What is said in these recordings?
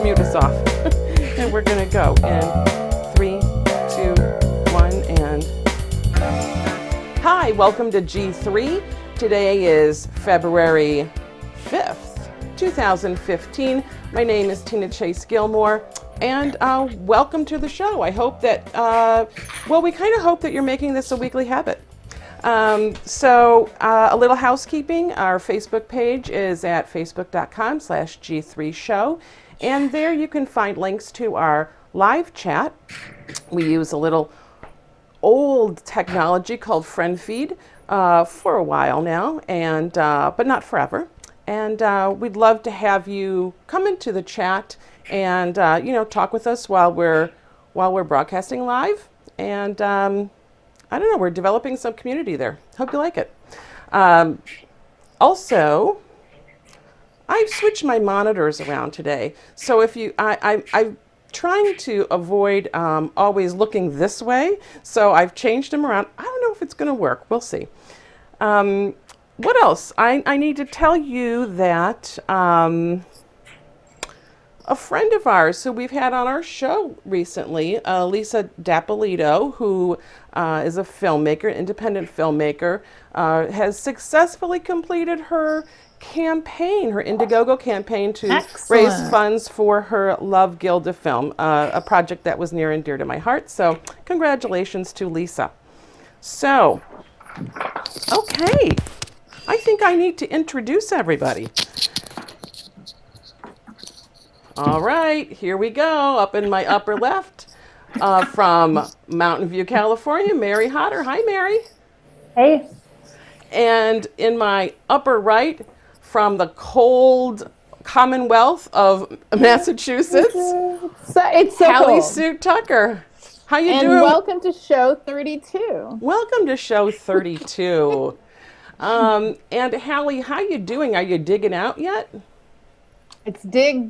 mute us off. And we're going to go in 3, 2, 1, and... Hi, welcome to G3. Today is February 5th, 2015. My name is Tina Chase Gilmore, and welcome to the show. I hope that, we kind of hope that you're making this a weekly habit. A little housekeeping. Our Facebook page is at facebook.com/G3show, and there you can find links to our live chat. We use a little old technology called FriendFeed for a while now, and but not forever. And we'd love to have you come into the chat and talk with us while we're broadcasting live. And I don't know, we're developing some community there. Hope you like it. Also, I've switched my monitors around today. So if you, I'm trying to avoid always looking this way. So I've changed them around. I don't know if it's going to work. We'll see. What else? I need to tell you that a friend of ours who we've had on our show recently, Lisa D'Appolito, who is a filmmaker, independent filmmaker, has successfully completed her campaign, her Indiegogo campaign to raise funds for her Love Gilda film, a project that was near and dear to my heart. So congratulations to Lisa. So, okay, I think I need to introduce everybody. All right, here we go. Up in my upper left, from Mountain View, California, Mary Hodder. Hi, Mary. Hey. And in my upper right, from the cold Commonwealth of Massachusetts, it's so Hallie cold. Sue Tucker. How you doing? And welcome to show 32. Welcome to show 32. And Hallie, how you doing? Are you digging out yet? It's dig,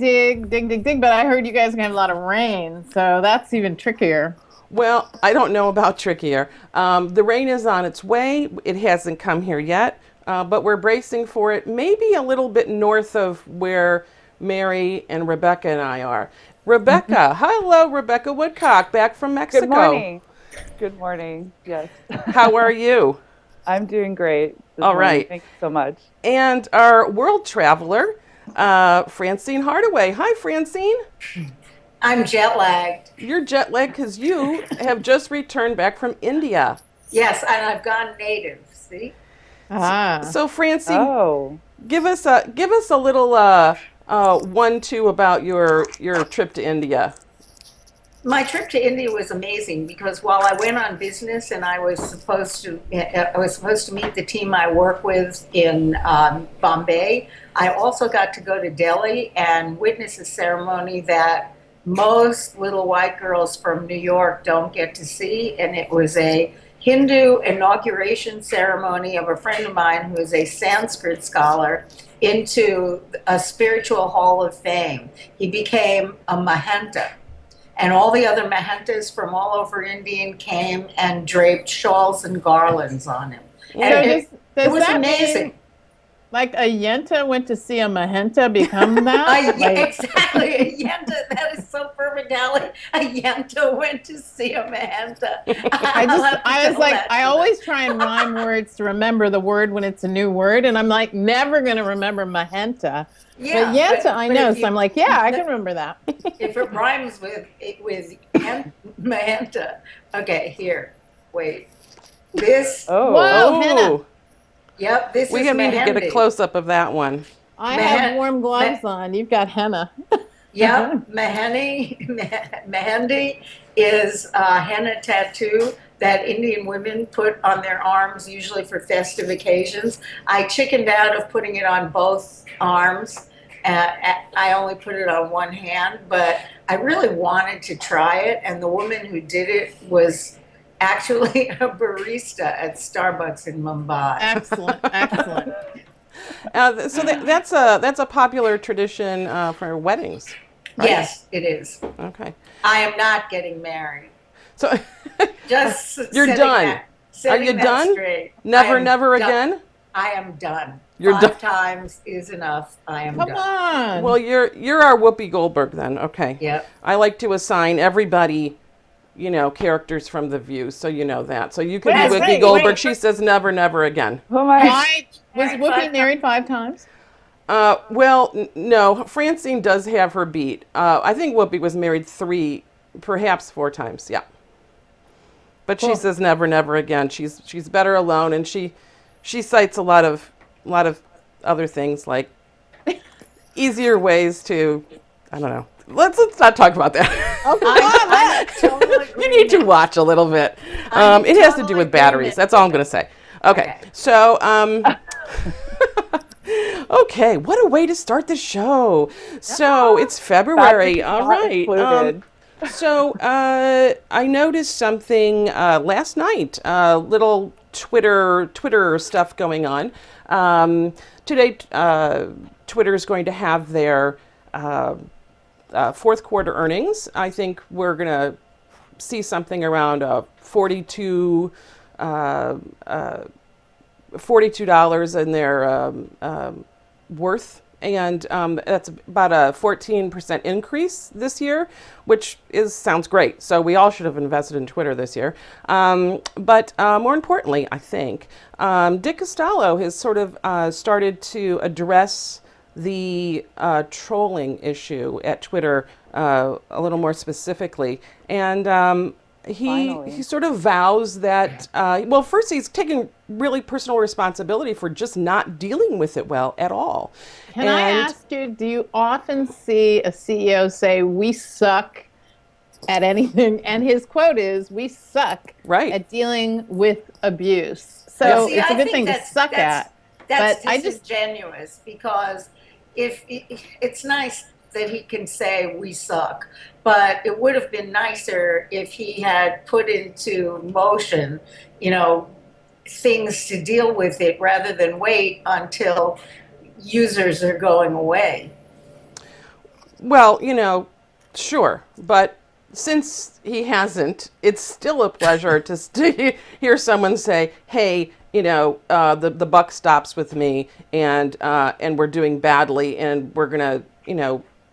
but I heard you guys are going to have a lot of rain, so that's even trickier. Well, I don't know about trickier. The rain is on its way. It hasn't come here yet, but we're bracing for it, maybe a little bit north of where Mary and Rebecca and I are. Rebecca, hello, Rebecca Woodcock, back from Mexico. Good morning. Good morning, yes. How are you? I'm doing great. All right. Thank you so much. And our world traveler, Francine Hardaway. Hi, Francine. I'm jet lagged. You're jet lagged because you have just returned back from India. Yes, and I've gone native. See. So Francine, give us a little 1-2 about your trip to India. My trip to India was amazing because while I went on business and I was supposed to meet the team I work with in Bombay, I also got to go to Delhi and witness a ceremony that most little white girls from New York don't get to see, and it was a Hindu inauguration ceremony of a friend of mine who is a Sanskrit scholar into a spiritual hall of fame. He became a Mahanta. And all the other Mahantas from all over India came and draped shawls and garlands on him. And it was amazing. Like a Yenta went to see a Mahanta become that? Exactly. A Yenta. That is so perfect, Hallie. A Yenta went to see a Mahanta. I always try and rhyme words to remember the word when it's a new word, and I'm like, never going to remember Mahanta. Yeah, but Yenta, I know, so I'm like, yeah, I can remember that. If it rhymes with Mahanta. Okay, here, wait. This. Whoa, henna. Yep, this we is need Mehendi. to get a close-up of that one. I have warm gloves on. You've got henna. Yep, Mehendi is a henna tattoo that Indian women put on their arms, usually for festive occasions. I chickened out of putting it on both arms. I only put it on one hand, but I really wanted to try it, and the woman who did it was actually a barista at Starbucks in Mumbai. Excellent. So that's a popular tradition for weddings, right? Yes, it is. Okay. I am not getting married. So just you're done. Are you done? Straight. Never again? I am done. You're Five done. times is enough. I am Come done. on. Well, you're our Whoopi Goldberg then. Okay. Yep. I like to assign everybody, characters from The View, so you know that. So you can Wait, be Whoopi wait, Goldberg. wait. She says never, never again. Who am I? Why was Married Whoopi five married 5 times? Well, no. Francine does have her beat. I think Whoopi was married 3, perhaps 4 times. Yeah. But she Cool. says never, never again. She's better alone, and she cites a lot of other things like easier ways to. I don't know. Let's not talk about that. I'm total You need to watch a little bit. I'm It has to total do with batteries. agreement. That's all I'm going to say. Okay. Okay. So, okay, what a way to start the show. So it's February. Batteries All not right. included. So I noticed something last night. Little Twitter stuff going on. Today, Twitter is going to have their fourth quarter earnings. I think we're going to see something around $42 in their worth. And that's about a 14% increase this year, which sounds great. So we all should have invested in Twitter this year. But more importantly, I think, Dick Costolo has sort of started to address the trolling issue at Twitter a little more specifically. And he Finally. sort of vows that, well, first he's taking really personal responsibility for just not dealing with it well at all. Can I ask you, do you often see a CEO say, we suck at anything? And his quote is, we suck Right. at dealing with abuse. So See, it's a I good think thing to that's- suck that's- at. That's But I just- disingenuous because if it's nice that he can say we suck, but it would have been nicer if he had put into motion, things to deal with it rather than wait until users are going away. Well, sure, but since he hasn't, it's still a pleasure to hear someone say, "Hey, the buck stops with me, and we're doing badly, and we're gonna,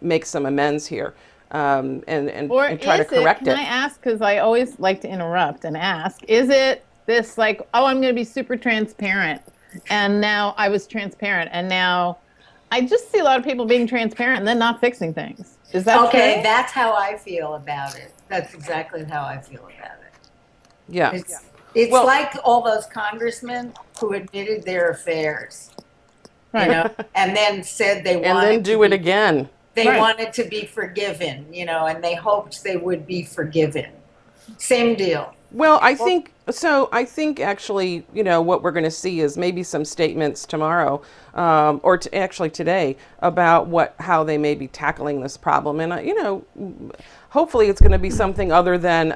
make some amends here, and Or try to is correct Can I ask, because I always like to interrupt and ask, is it this like, oh, I'm going to be super transparent, and now I was transparent, and now I just see a lot of people being transparent and then not fixing things. Is that Okay, true? that's how I feel about it. That's exactly how I feel about it. Yeah. It's Well- like all those congressmen who admitted their affairs, Right. and then said they And wanted then do to it be, again. they Right. wanted to be forgiven, and they hoped they would be forgiven. Same deal. Well, I think so. I think actually, what we're going to see is maybe some statements tomorrow, or actually today, about how they may be tackling this problem. And hopefully, it's going to be something other than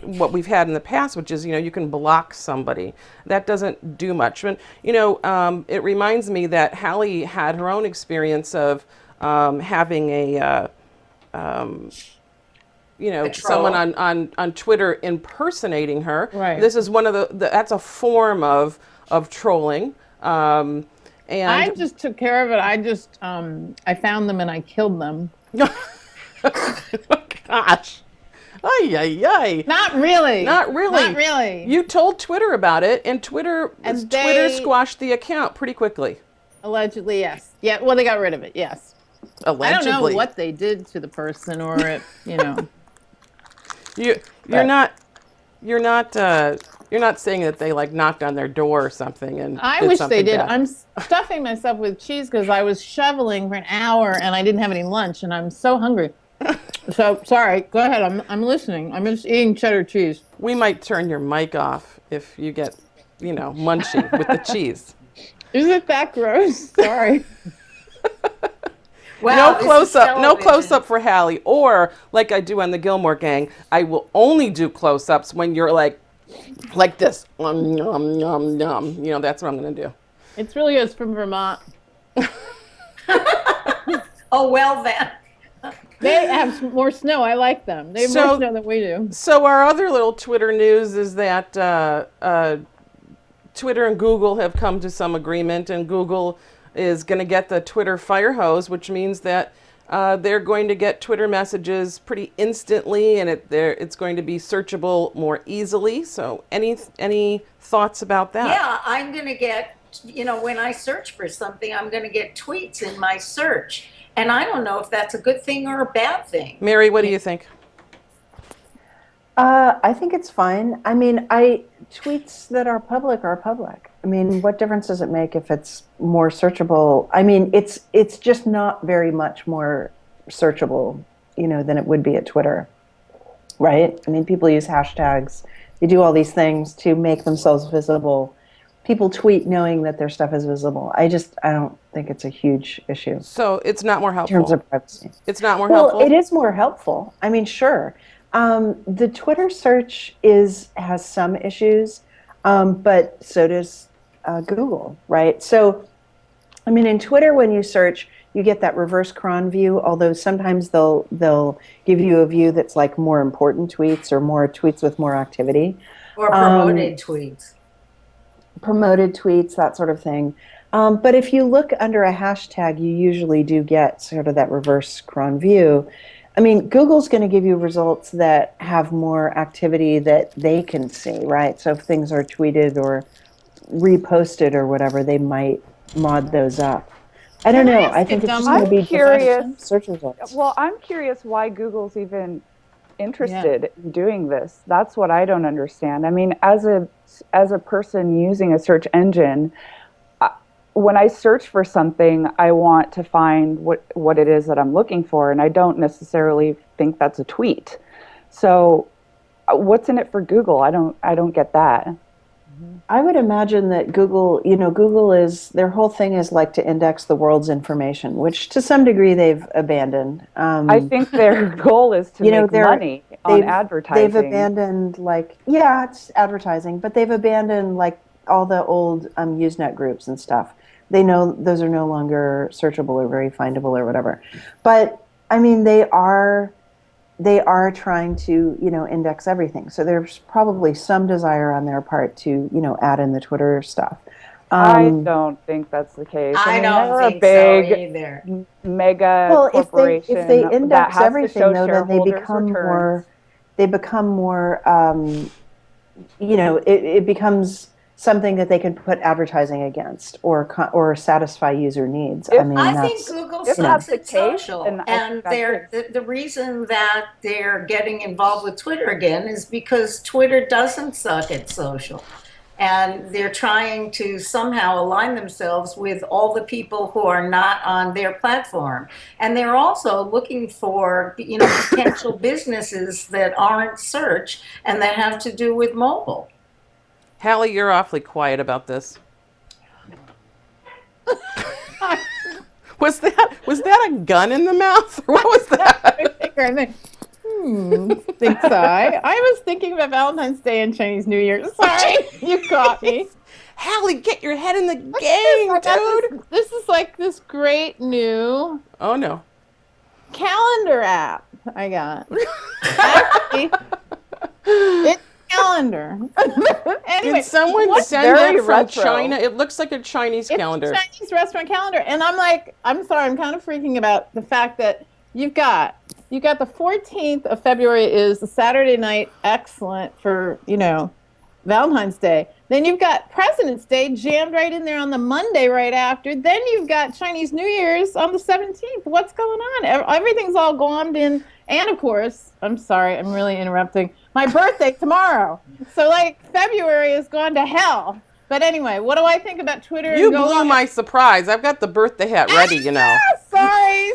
what we've had in the past, which is you can block somebody. That doesn't do much. And it reminds me that Hallie had her own experience of having a A troll. someone on Twitter impersonating her. Right. This is one of that's a form of trolling. And I just took care of it. I found them and I killed them. gosh, ay ay ay. Not really. Not really. Not really. You told Twitter about it, and Twitter they- squashed the account pretty quickly. Allegedly, yes. Yeah. Well, they got rid of it. Yes. Allegedly. I don't know what they did to the person, or You're not saying that they knocked on their door or something and I did wish something they did. bad. I'm stuffing myself with cheese because I was shoveling for an hour and I didn't have any lunch and I'm so hungry. So sorry. Go ahead. I'm listening. I'm just eating cheddar cheese. We might turn your mic off if you get, munchy with the cheese. Is it that gross? Sorry. Wow, No this is close up. No television. close up for Hallie. Or like I do on the Gilmore Gang, I will only do close ups when you're like this. Yum, yum, yum. That's what I'm gonna do. It's really good. It's from Vermont. Oh, well then. They have more snow. I like them. They have So- more snow than we do. So our other little Twitter news is that Twitter and Google have come to some agreement, and Google is going to get the Twitter fire hose, which means that they're going to get Twitter messages pretty instantly, and it's going to be searchable more easily. So, any thoughts about that? Yeah, I'm going to get, when I search for something, I'm going to get tweets in my search. And I don't know if that's a good thing or a bad thing. Mary, what do you think? I think it's fine. I mean, tweets that are public are public. I mean, what difference does it make if it's more searchable? I mean, it's just not very much more searchable, than it would be at Twitter, right? I mean, people use hashtags. They do all these things to make themselves visible. People tweet knowing that their stuff is visible. I don't think it's a huge issue So it's not more in helpful. terms of privacy. It's not more Well, helpful. it is more helpful. I mean, sure. The Twitter search has some issues, but so does Google, right? So, I mean, in Twitter, when you search, you get that reverse cron view. Although sometimes they'll give you a view that's like more important tweets or more tweets with more activity, Or promoted tweets. promoted tweets, that sort of thing. But if you look under a hashtag, you usually do get sort of that reverse cron view. I mean, Google's going to give you results that have more activity that they can see, right? So if things are tweeted or reposted or whatever, they might mod those up. I don't Can I know. ask I a think it's dumb just going to be curious. search results. Well, I'm curious why Google's even interested in doing this. That's what I don't understand. I mean, as a person using a search engine, when I search for something, I want to find what it is that I'm looking for, and I don't necessarily think that's a tweet. So, what's in it for Google? I don't get that. I would imagine that Google, their whole thing is like to index the world's information, which to some degree they've abandoned. I think their goal is to make money on advertising. They've abandoned it's advertising, but they've abandoned like all the old Usenet groups and stuff. They know those are no longer searchable or very findable or whatever. But I mean, they are trying to, index everything. So there's probably some desire on their part to, add in the Twitter stuff. I don't think that's the case. I mean, don't they're think a big, so either. mega corporation. if they that index has to everything, show though, then they become more, it becomes something that they can put advertising against or satisfy user needs. I mean, I think Google if sucks that's at the case, social, then I and think the reason that they're getting involved with Twitter again is because Twitter doesn't suck at social, and they're trying to somehow align themselves with all the people who are not on their platform, and they're also looking for potential businesses that aren't search and that have to do with mobile. Hallie, you're awfully quiet about this. Was that a gun in the mouth? Or what was that? Think so. I was thinking about Valentine's Day and Chinese New Year. Sorry, you caught me. Hallie, get your head in the game, dude. This is like this great new Oh no. calendar app I got. Actually, it's calendar. Anyway, Can someone what's send that very from retro. China? It looks like a Chinese it's calendar. a Chinese restaurant calendar, and I'm sorry, I'm kind of freaking about the fact that you got the 14th of February is the Saturday night, excellent for Valentine's Day. Then you've got President's Day jammed right in there on the Monday right after. Then you've got Chinese New Year's on the 17th. What's going on? Everything's all glommed in. And of course, I'm sorry, I'm really interrupting. My birthday tomorrow. So February has gone to hell. But anyway, what do I think about Twitter? You and Go blew on? my surprise. I've got the birthday hat ready, Sorry.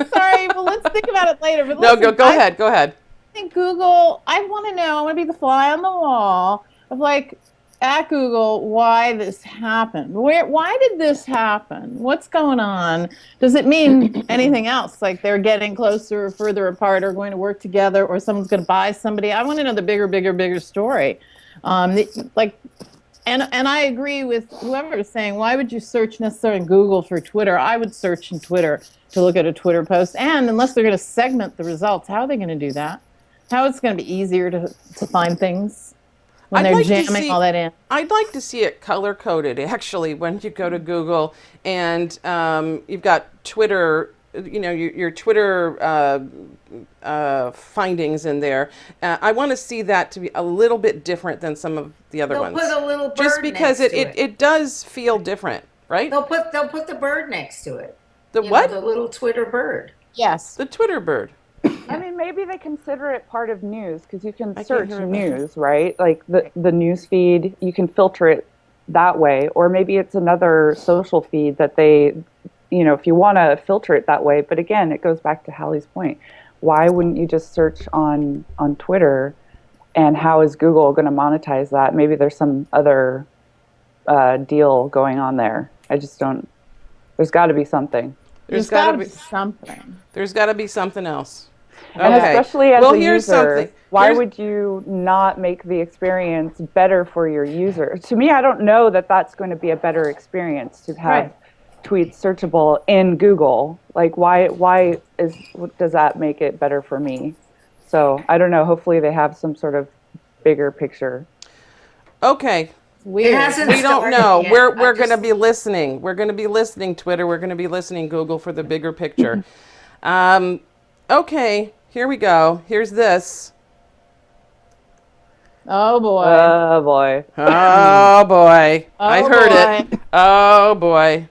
Well, let's think about it later. But No, listen, go ahead. Go ahead. I think Google, I want to know, I want to be the fly on the wall of at Google, why this happened. Why did this happen? What's going on? Does it mean anything else? Like they're getting closer or further apart or going to work together or someone's going to buy somebody? I want to know the bigger story. And I agree with whoever is saying, why would you search necessarily in Google for Twitter? I would search in Twitter to look at a Twitter post. And unless they're going to segment the results, how are they going to do that? How it's going to be easier to find things? when I'd they're like to jamming see- all that in. I'd like to see it color coded actually when you go to Google and you've got Twitter, your Twitter findings in there. I want to see that to be a little bit different than some of the other They'll ones. put a little bird Just because next to it does feel different, right? They'll put the bird next to it. The You know, what? the little Twitter bird. Yes. The Twitter bird. I mean, maybe they consider it part of news because you can can't search hear it. news, right? Like the news feed, you can filter it that way. Or maybe it's another social feed that they, if you want to filter it that way. But again, it goes back to Hallie's point. Why wouldn't you just search on Twitter? And how is Google going to monetize that? Maybe there's some other deal going on there. I just don't. There's got to be something. There's got got to to be something. There's got to be something else. And Okay. especially as Well, a here's user, something. why Here's- would you not make the experience better for your user? To me, I don't know that that's going to be a better experience to have Right. tweets searchable in Google. Like, why does that make it better for me? So I don't know. Hopefully, they have some sort of bigger picture. Okay. Weird. It hasn't We don't started know. yet. We're I going to just- be listening. We're going to be listening Twitter. We're going to be listening Google for the bigger picture. Okay, here we go. Here's this. Oh boy. Oh boy. Oh boy. I Oh, heard boy. it. Oh boy.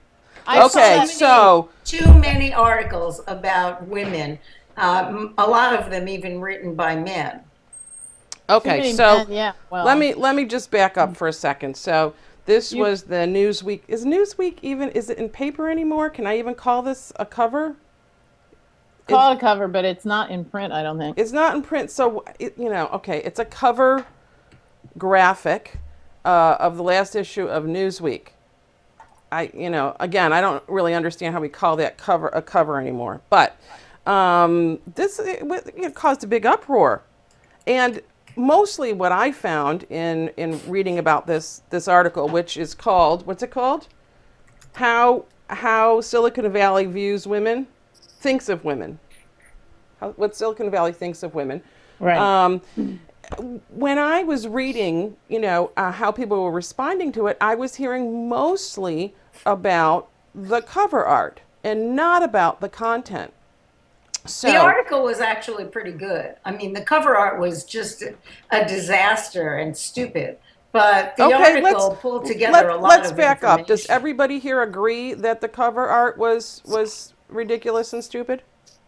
I saw Okay, that so Too many articles about women. A lot of them even written by men. okay, many so men, yeah, well. let me just back up for a second. So this was the Newsweek. Is Newsweek even, is it in paper anymore? Can I even call this a cover? Call it a cover, but it's not in print, I don't think. It's not in print, so okay, it's a cover graphic of the last issue of Newsweek. Again, I don't really understand how we call that cover a cover anymore, but this it caused a big uproar, and mostly what I found in reading about this article, which is called, what's it called? How Silicon Valley views women, thinks of women. What Silicon Valley thinks of women. Right. When I was reading, how people were responding to it, I was hearing mostly about the cover art and not about the content. So The article was actually pretty good. I mean, the cover art was just a disaster and stupid. But the article pulled together a lot let's of back up. Does information. everybody here agree that the cover art was ridiculous and stupid?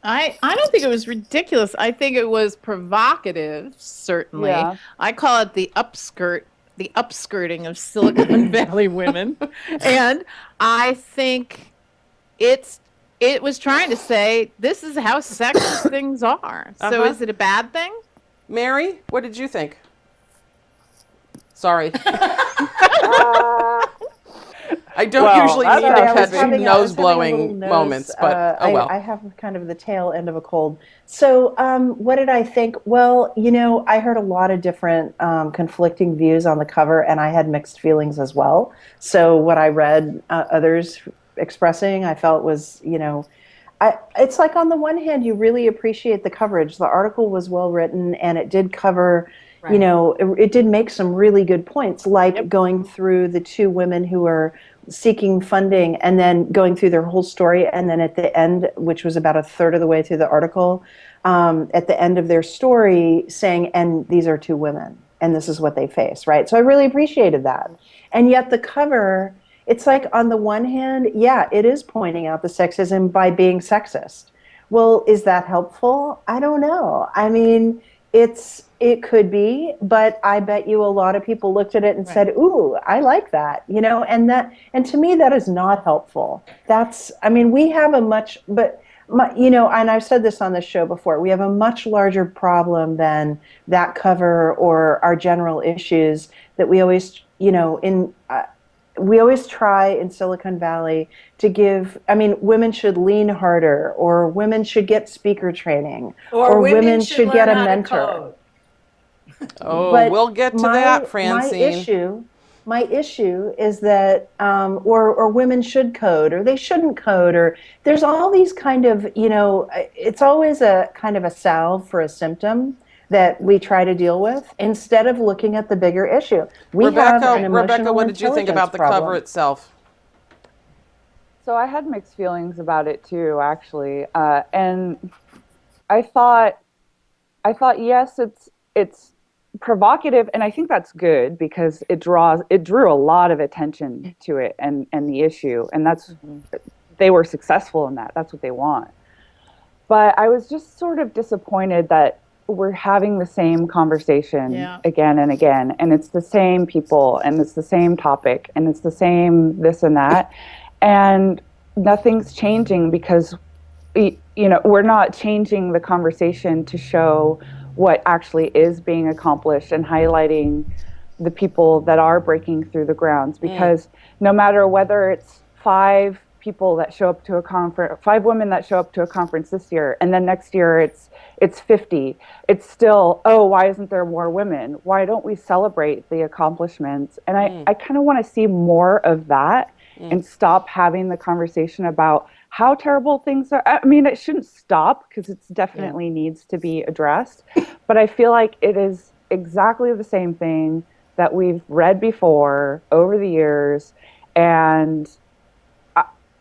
I don't think it was ridiculous. I think it was provocative, certainly. Yeah. I call it the upskirting of Silicon Valley women. And I think it was trying to say this is how sexist things are. So Uh-huh. is it a bad thing? Mary, what did you think? Sorry. I don't Well, usually that's need all to right. I was catch having nose a blowing little nose, moments, but oh well. I have kind of the tail end of a cold. So, what did I think? Well, I heard a lot of different conflicting views on the cover, and I had mixed feelings as well. So, what I read others expressing, I felt was, it's like on the one hand, you really appreciate the coverage. The article was well written, and it did cover. Right. It did make some really good points, like going through the two women who were seeking funding and then going through their whole story. And then at the end, which was about a third of the way through the article, at the end of their story saying, and these are two women and this is what they face, right? So I really appreciated that. And yet the cover, it's like on the one hand, yeah, it is pointing out the sexism by being sexist. Well, is that helpful? I don't know. I mean, it could be, but I bet you a lot of people looked at it and said, "Ooh, I like that," and to me that is not helpful. We have a much, and I've said this on this show before, we have a much larger problem than that cover or our general issues that we always, we always try in Silicon Valley to give, women should lean harder, or women should get speaker training, Or women should learn get a how to mentor. code. Oh, But we'll get to that, Francine. My issue is that, or women should code, or they shouldn't code, or there's all these kind of, it's always a kind of a salve for a symptom. that we try to deal with instead of looking at the bigger issue. We have an Rebecca, emotional what did you think about the intelligence cover problem. itself? So I had mixed feelings about it too, actually, and I thought, yes, it's provocative, and I think that's good because it drew a lot of attention to it and the issue, and they were successful in that. That's what they want. But I was just sort of disappointed that we're having the same conversation again and again, and it's the same people, and it's the same topic, and it's the same this and that, and nothing's changing because we're not changing the conversation to show what actually is being accomplished and highlighting the people that are breaking through the grounds, because no matter whether it's 5 people that show up to a conference, 5 women that show up to a conference this year, and then next year it's 50, it's still, oh, why isn't there more women? Why don't we celebrate the accomplishments? And I kind of want to see more of that and stop having the conversation about how terrible things are. I mean, it shouldn't stop because it definitely needs to be addressed, but I feel like it is exactly the same thing that we've read before over the years, and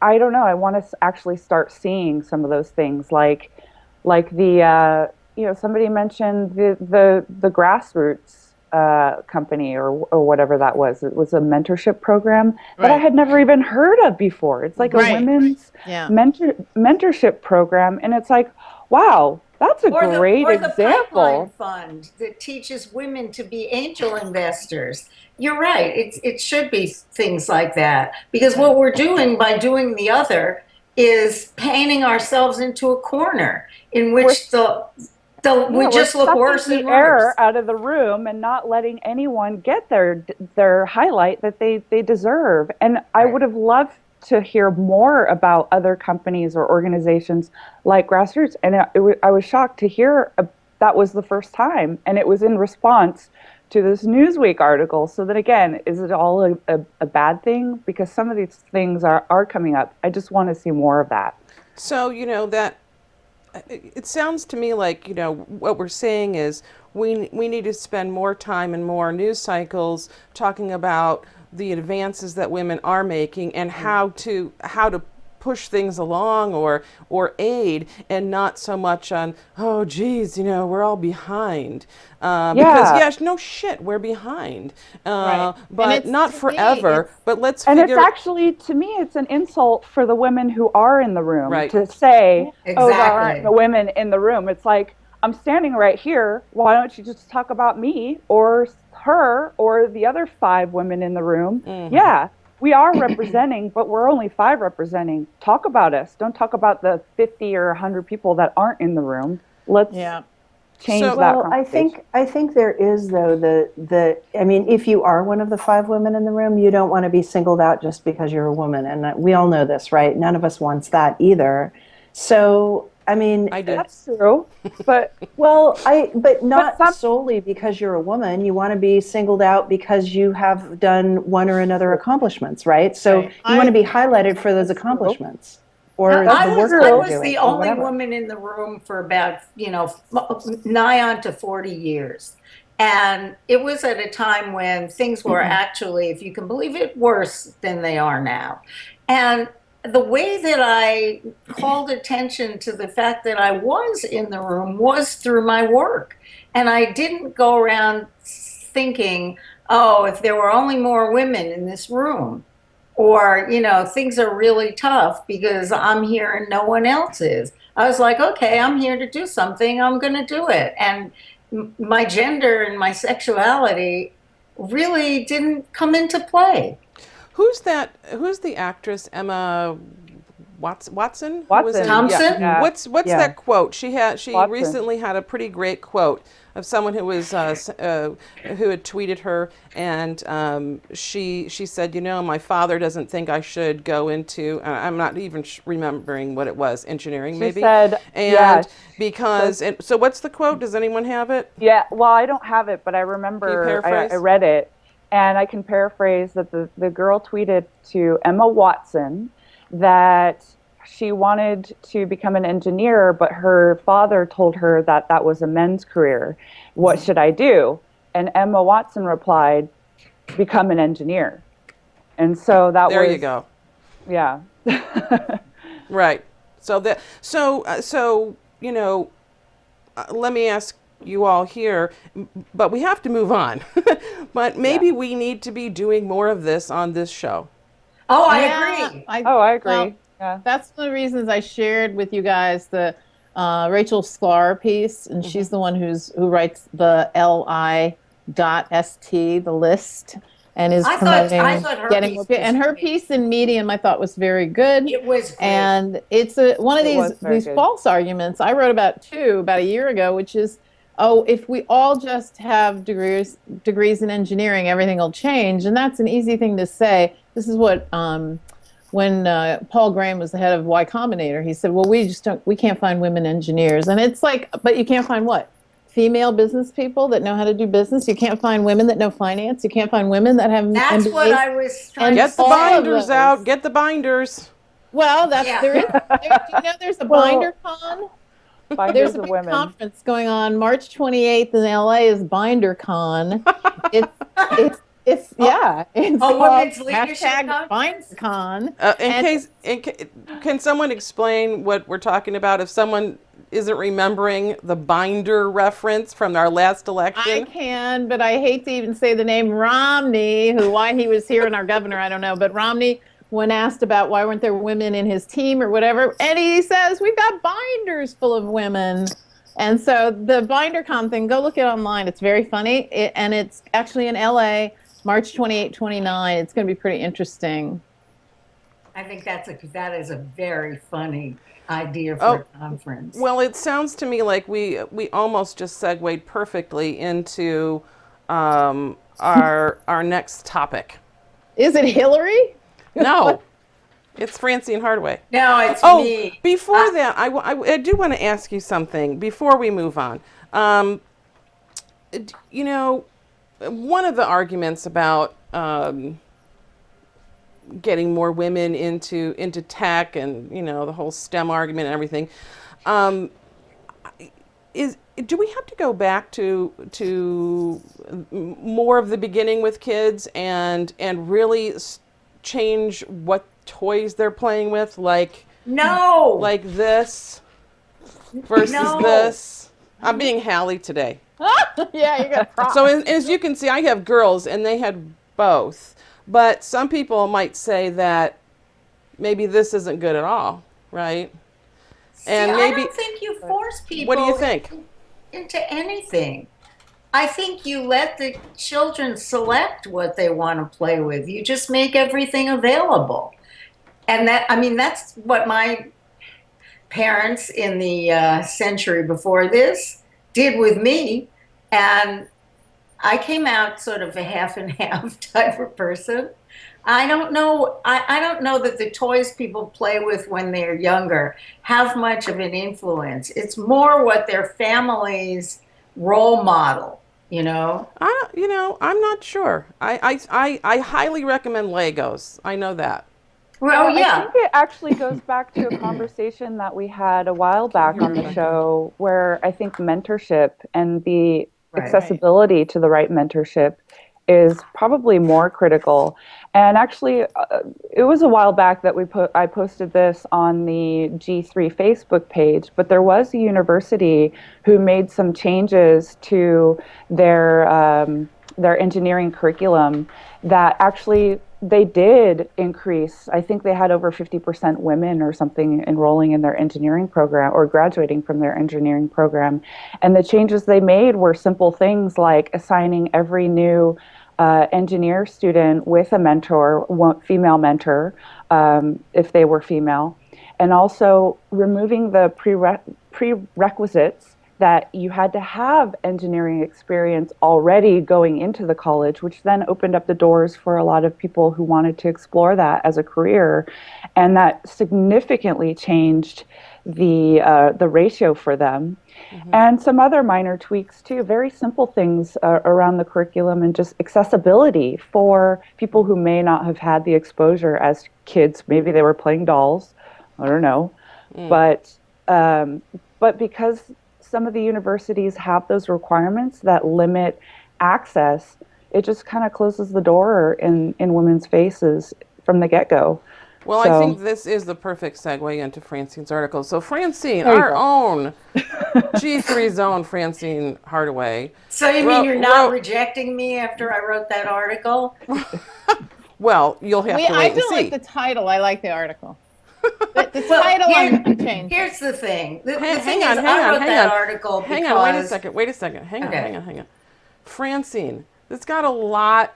I don't know. I want to actually start seeing some of those things, like the somebody mentioned the grassroots company or whatever that was. It was a mentorship program that I had never even heard of before. It's like a women's mentorship program, and it's like, wow, that's a great example. Pipeline fund that teaches women to be angel investors. You're right. It should be things like that, because what we're doing by doing the other is painting ourselves into a corner in which we just look worse and worse. Air out of the room and not letting anyone get their highlight that they deserve. And I would have loved to hear more about other companies or organizations like Grassroots. And I was shocked to hear that was the first time, and it was in response to this Newsweek article. So that, again, is it all a bad thing? Because some of these things are coming up. I just want to see more of that. So, that it sounds to me like, what we're saying is we need to spend more time and more news cycles talking about the advances that women are making and how to push things along or aid, and not so much on, oh geez, we're all behind, because no shit, we're behind, but not forever. But let's and figure. It's actually, to me, it's an insult for the women who are in the room to say, oh, there aren't the women in the room. It's like, I'm standing right here. Why don't you just talk about me or her or the other 5 women in the room? Yeah, we are representing, but we're only 5 representing. Talk about us. Don't talk about the 50 or 100 people that aren't in the room. Let's change that. Well, I think there is, though, I mean, if you are one of the 5 women in the room, you don't want to be singled out just because you're a woman, and we all know this, right? None of us wants that either. So, I mean, that's true, but but not solely because you're a woman. You want to be singled out because you have done one or another accomplishments, right? So you want to be highlighted for those accomplishments or the work I you're was doing. the only woman in the room for about nigh on to 40 years, and it was at a time when things were actually, if you can believe it, worse than they are now, and the way that I called attention to the fact that I was in the room was through my work. And I didn't go around thinking, oh, if there were only more women in this room, or, things are really tough because I'm here and no one else is. I was like, okay, I'm here to do something. I'm going to do it. And my gender and my sexuality really didn't come into play. Who's the actress? Emma Watson? Thompson? Yeah. What's that quote? She recently had a pretty great quote of someone who was who had tweeted her, and she said, my father doesn't think I should go into, I'm not even remembering what it was, engineering maybe. She said, so what's the quote? Does anyone have it? Yeah, well, I don't have it, but I remember I read it. And I can paraphrase that the girl tweeted to Emma Watson that she wanted to become an engineer, but her father told her that that was a men's career. What should I do? And Emma Watson replied, become an engineer. And so that There was, you go. yeah. Right. So that so you know, let me ask you all here, but we have to move on. But maybe we need to be doing more of this on this show. Oh, I Yeah, agree. Oh, I agree. well, Yeah. that's one of the reasons I shared with you guys the Rachel Sklar piece, and she's the one who writes the li.st, the list, and is I thought promoting her getting piece more. was And her great. piece in Medium, I thought, was very good. It was great. And it's one of It was very these good. false arguments I wrote about too about a year ago, which is, oh, if we all just have degrees in engineering, everything will change, and that's an easy thing to say. This is what when Paul Graham was the head of Y Combinator, he said, well, we can't find women engineers, and it's like, but you can't find what? Female business people that know how to do business. You can't find women that know finance. You can't find women that have That's what MBAs. I was trying Get to the all say. of binders those. out. Get the binders. Well, that's Yeah. there is. Do you know there's a Well, binder con? Binders There's a of big women. conference going on March 28th in LA. Is Binder Con? It's yeah. It's Oh, called Women's Leadership hashtag Conference? BinderCon. Can someone explain what we're talking about? If someone isn't remembering the binder reference from our last I election, can, but I hate to even say the name Romney, why he was here and our governor, I don't know. But Romney, when asked about why weren't there women in his team or whatever, and he says, we've got binders full of women. And so the BinderCon thing, go look it online. It's very funny. And it's actually in LA, March 28, 29. It's going to be pretty interesting. I think that is a very funny idea for Oh, a conference. well, it sounds to me like we almost just segued perfectly into our next topic. Is it Hillary? No, it's Francine Hardaway. No, it's Oh, me. before that, I do want to ask you something before we move on. You know, one of the arguments about getting more women into tech and, you know, the whole STEM argument and everything, do we have to go back to more of the beginning with kids and really change what toys they're playing with, like No. this versus No. this? I'm being Hallie today. Yeah, you got props. So as you can see, I have girls and they had both. But some people might say that maybe this isn't good at all, right? And See, maybe I don't think you force people what do you think? into anything. I think you let the children select what they want to play with. You just make everything available. And that's what my parents in the century before this did with me. And I came out sort of a half and half type of person. I don't know. I don't know that the toys people play with when they're younger have much of an influence. It's more what their families role model, you know? I'm not sure. I highly recommend Legos. I know that. Well, I yeah. think it actually goes back to a conversation that we had a while back on the show where I think mentorship and the Right. accessibility to the right mentorship is probably more critical. And actually, it was a while back that I posted this on the G3 Facebook page, but there was a university who made some changes to their engineering curriculum that actually they did increase. I think they had over 50% women or something enrolling in their engineering program or graduating from their engineering program. And the changes they made were simple things like assigning every new engineer student with a mentor, one female mentor, if they were female, and also removing the prerequisites that you had to have engineering experience already going into the college, which then opened up the doors for a lot of people who wanted to explore that as a career. And that significantly changed the ratio for them. Mm-hmm. And some other minor tweaks too, very simple things around the curriculum and just accessibility for people who may not have had the exposure as kids. Maybe they were playing dolls I don't know. But because some of the universities have those requirements that limit access, it just kind of closes the door in women's faces from the get-go. Well, I So- think this is the perfect segue into Francine's article. So Francine, There you our go. own G3's own Francine Hardaway. So you Well, mean you're not well- rejecting me after I wrote that article? Well, you'll have to I wait and don't see. like the title. I like the article. The Well, title here- I'm changing. Here's the thing. The Hang thing on, is, hang I on, wrote hang that on. article Hang because... on, wait a second. Hang on. Francine, this got a lot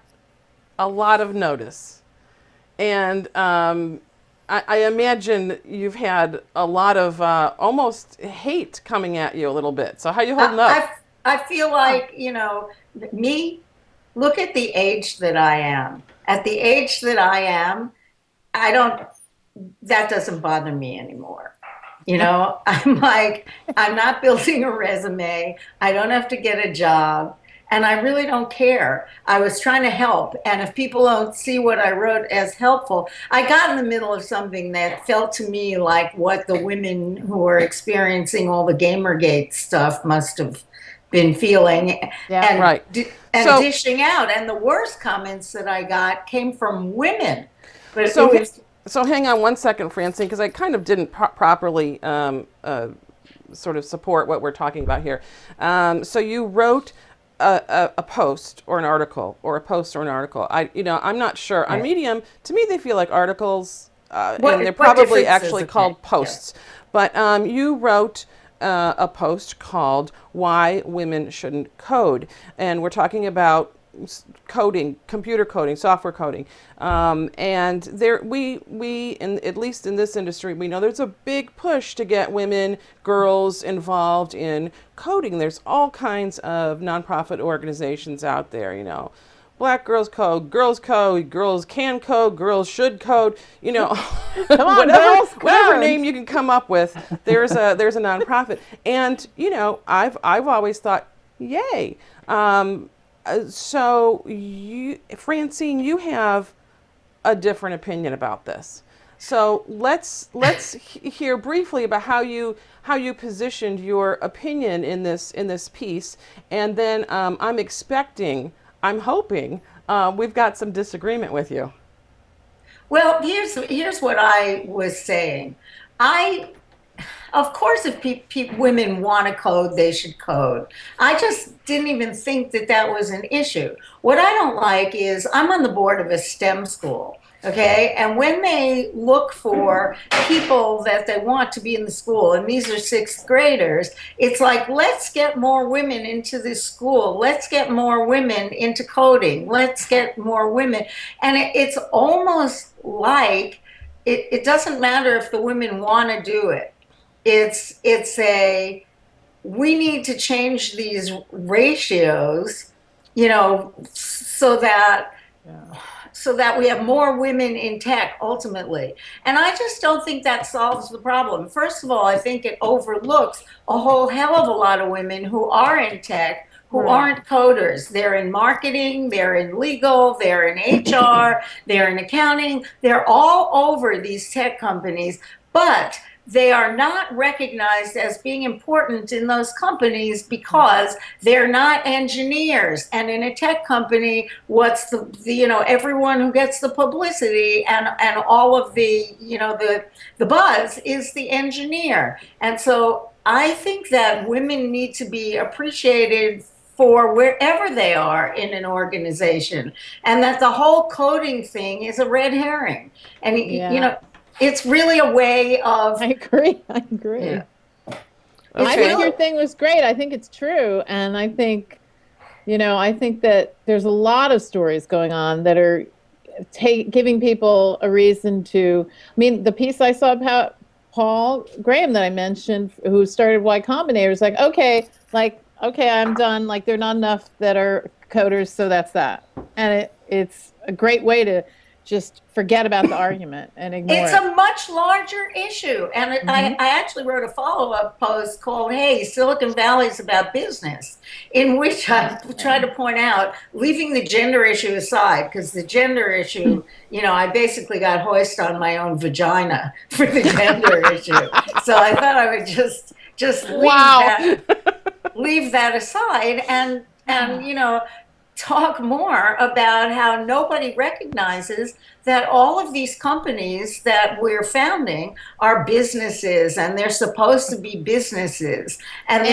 of notice. And I imagine you've had a lot of almost hate coming at you a little bit. So how you holding up? I feel like, me, look at the age that I am. At the age that I am, that doesn't bother me anymore. I'm like, I'm not building a resume. I don't have to get a job. And I really don't care. I was trying to help. And if people don't see what I wrote as helpful, I got in the middle of something that felt to me like what the women who are experiencing all the Gamergate stuff must have been feeling and, Right. and So- dishing out. And the worst comments that I got came from women. But So, it was, so hang on one second, Francine, because I kind of didn't properly sort of support what we're talking about here. So you wrote a post or an article, I'm not sure. On Medium, to me, they feel like articles, and they're what probably difference does actually it called make? posts. But you wrote a post called "Why Women Shouldn't Code," and we're talking about coding, computer coding, software coding, and there at least in this industry, we know there's a big push to get women, girls involved in coding. There's all kinds of nonprofit organizations out there, Black Girls Code, Girls Code, Girls Can Code, Girls Should Code, Come on, whatever, girls, whatever code. name you can come up with, there's a nonprofit. And, I've always thought, yay. So Francine, you have a different opinion about this. So let's hear briefly about how you positioned your opinion in this piece, and then I'm hoping we've got some disagreement with you. well, here's what I was saying. Of course, if women want to code, they should code. I just didn't even think that was an issue. What I don't like is I'm on the board of a STEM school, okay? And when they look for people that they want to be in the school, and these are sixth graders, it's like, let's get more women into this school. Let's get more women into coding. Let's get more women. And it's almost like it doesn't matter if the women want to do it. We need to change these ratios, so that we have more women in tech ultimately. And I just don't think that solves the problem. First of all, I think it overlooks a whole hell of a lot of women who are in tech, who aren't coders. They're in marketing, they're in legal, they're in HR, they're in accounting. They're all over these tech companies, but they are not recognized as being important in those companies because they're not engineers. And in a tech company, what's everyone who gets the publicity and all of the buzz is the engineer. And so I think that women need to be appreciated for wherever they are in an organization, and that the whole coding thing is a red herring. And it's really a way of... I agree. Okay. I think your thing was great. I think it's true. And I think, I think that there's a lot of stories going on that are giving people a reason to, the piece I saw about Paul Graham that I mentioned, who started Y Combinator, is like, okay, I'm done. Like, there are not enough that are coders, so that's that. And it's a great way to just forget about the argument and ignore It's it. a much larger issue. And I actually wrote a follow-up post called, Hey, Silicon Valley's about business, in which I try to point out, leaving the gender issue aside, because the gender issue, I basically got hoist on my own vagina for the gender issue. So I thought I would just leave that aside and talk more about how nobody recognizes that all of these companies that we're founding are businesses, and they're supposed to be businesses, and